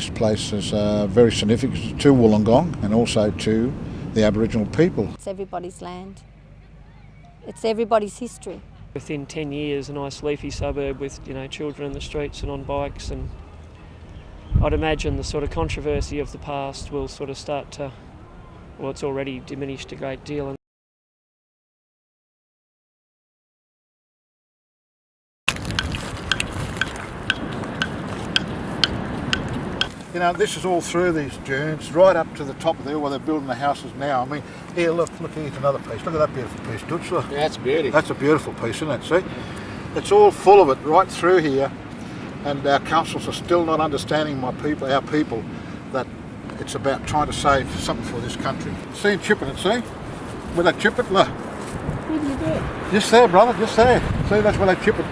this place is very significant to Wollongong and also to the Aboriginal people. It's everybody's land. It's everybody's history. Within 10 years, a nice leafy suburb with, children in the streets and on bikes, and I'd imagine the sort of controversy of the past will sort of start to, well, it's already diminished a great deal. This is all through these dunes, right up to the top of there where they're building the houses now. I mean, here, look, here's another piece. Look at that beautiful piece, Dutch. Look. Yeah, that's beautiful. That's a beautiful piece, isn't it? See? It's all full of it right through here, and our councils are still not understanding our people, that it's about trying to save something for this country. See, chipping it, see? Where they chip it, look. Where do you do it? Just there, brother, just there. See, that's where they chip it.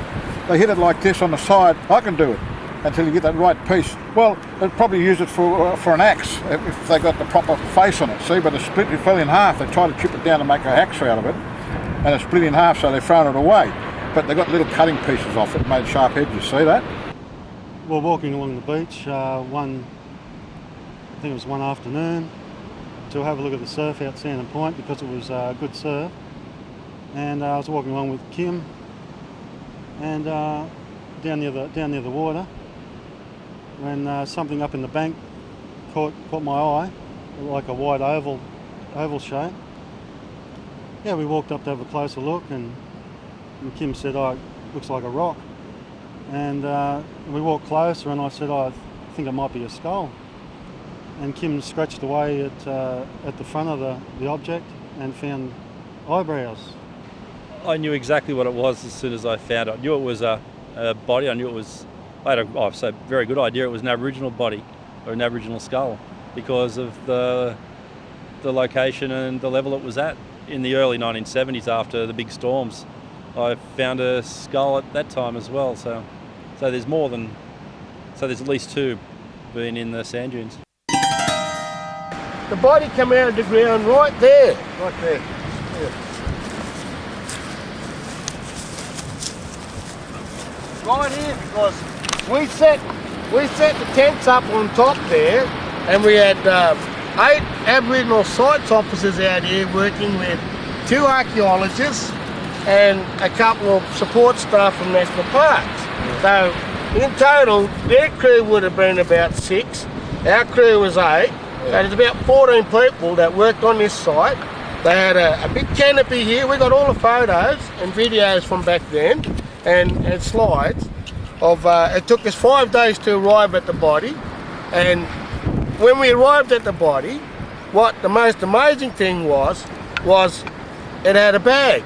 They hit it like this on the side. I can do it until you get that right piece. Well, they'd probably use it for an axe if they got the proper face on it, see? But it fell in half. They tried to chip it down to make an axe out of it, and it split in half, so they've thrown it away. But they got little cutting pieces off it, made sharp edges, see that? We're walking along the beach, I think it was one afternoon, to have a look at the surf out Sandon Point because it was good surf. And I was walking along with Kim, and down near the water, when something up in the bank caught my eye, like a wide oval shape. Yeah, we walked up to have a closer look, and Kim said, "Oh, it looks like a rock." And we walked closer, and I said, "I think it might be a skull." And Kim scratched away at the front of the object and found eyebrows. I knew exactly what it was as soon as I found it. I knew it was a body. I knew it was. I had a very good idea. It was an Aboriginal body or an Aboriginal skull because of the location and the level it was at in the early 1970s after the big storms. I found a skull at that time as well. So there's more than. So there's at least two being in the sand dunes. The body came out of the ground right there. Right there. Yeah. Right here, because we set the tents up on top there, and we had 8 Aboriginal sites officers out here working with 2 archaeologists and a couple of support staff from National Parks. So in total, their crew would have been about 6. Our crew was 8. So there's about 14 people that worked on this site. They had a big canopy here. We got all the photos and videos from back then and slides of it took us 5 days to arrive at the body, and when we arrived at the body, what the most amazing thing was it had a bag.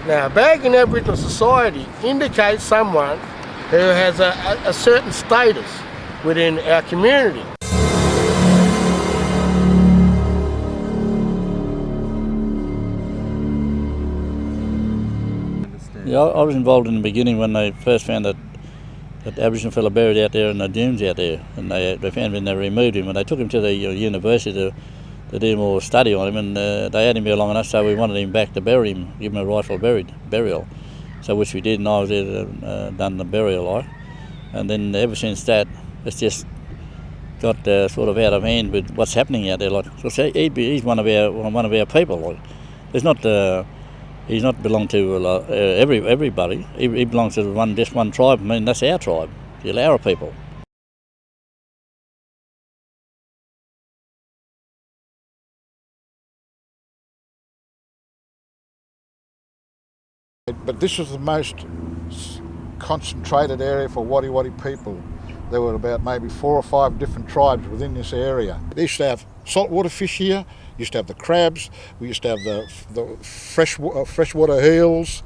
Now, a bag in Aboriginal society indicates someone who has a certain status within our community. Yeah, I was involved in the beginning when they first found that Aboriginal fella buried out there in the dunes out there, and they found him and they removed him, and they took him to the university to do more study on him, and they had him here long enough, so we wanted him back to bury him, give him a rightful burial. So which we did, and I was there to done the burial, and then ever since that, it's just got sort of out of hand with what's happening out there. Like, so he's one of our people. Like, there's not. He's not belong to everybody. He belongs to just one tribe. I mean, that's our tribe, the Laura people. But this was the most concentrated area for Wadi people. There were about maybe 4 or 5 different tribes within this area. They used to have saltwater fish here. Used to have the crabs. We used to have the freshwater eels.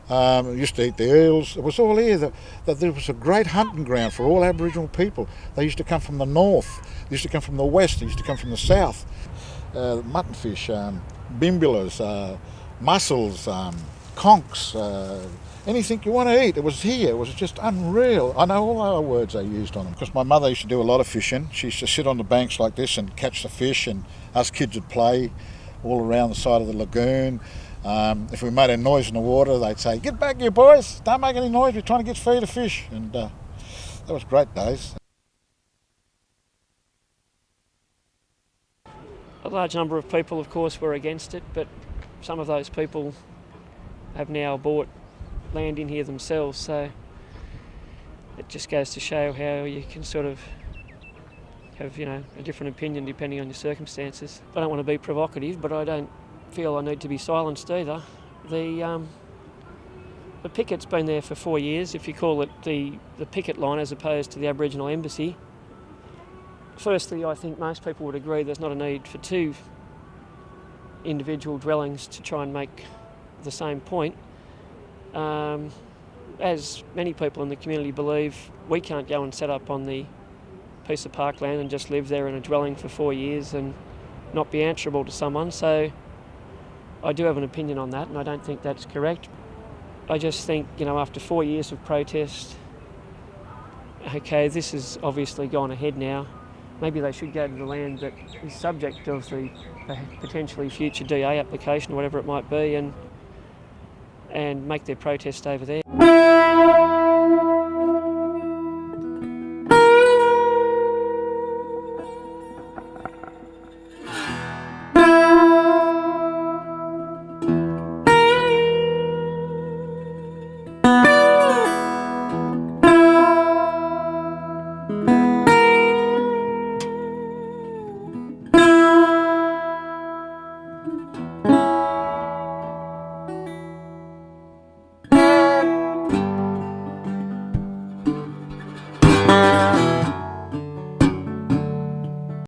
We used to eat the eels. It was all here. There was a great hunting ground for all Aboriginal people. They used to come from the north. They used to come from the west. They used to come from the south. Muttonfish, bimbulas, mussels, conchs, anything you want to eat. It was here. It was just unreal. I know all our words they used on them because my mother used to do a lot of fishing. She used to sit on the banks like this and catch the fish, and us kids would play all around the side of the lagoon. If we made a noise in the water, they'd say, "Get back here, boys. Don't make any noise. We're trying to feed the fish." And that was great days. large number of people, of course, were against it, but some of those people have now bought land in here themselves, so it just goes to show how you can sort of have, a different opinion depending on your circumstances. I don't want to be provocative, but I don't feel I need to be silenced either. The picket's been there for 4 years, if you call it the picket line as opposed to the Aboriginal embassy. Firstly, I think most people would agree there's not a need for 2 individual dwellings to try and make the same point. As many people in the community believe, we can't go and set up on the piece of parkland and just live there in a dwelling for 4 years and not be answerable to someone. So I do have an opinion on that, and I don't think that's correct. I just think, after 4 years of protest, okay, this has obviously gone ahead now. Maybe they should go to the land that is subject of the potentially future DA application or whatever it might be, and make their protest over there.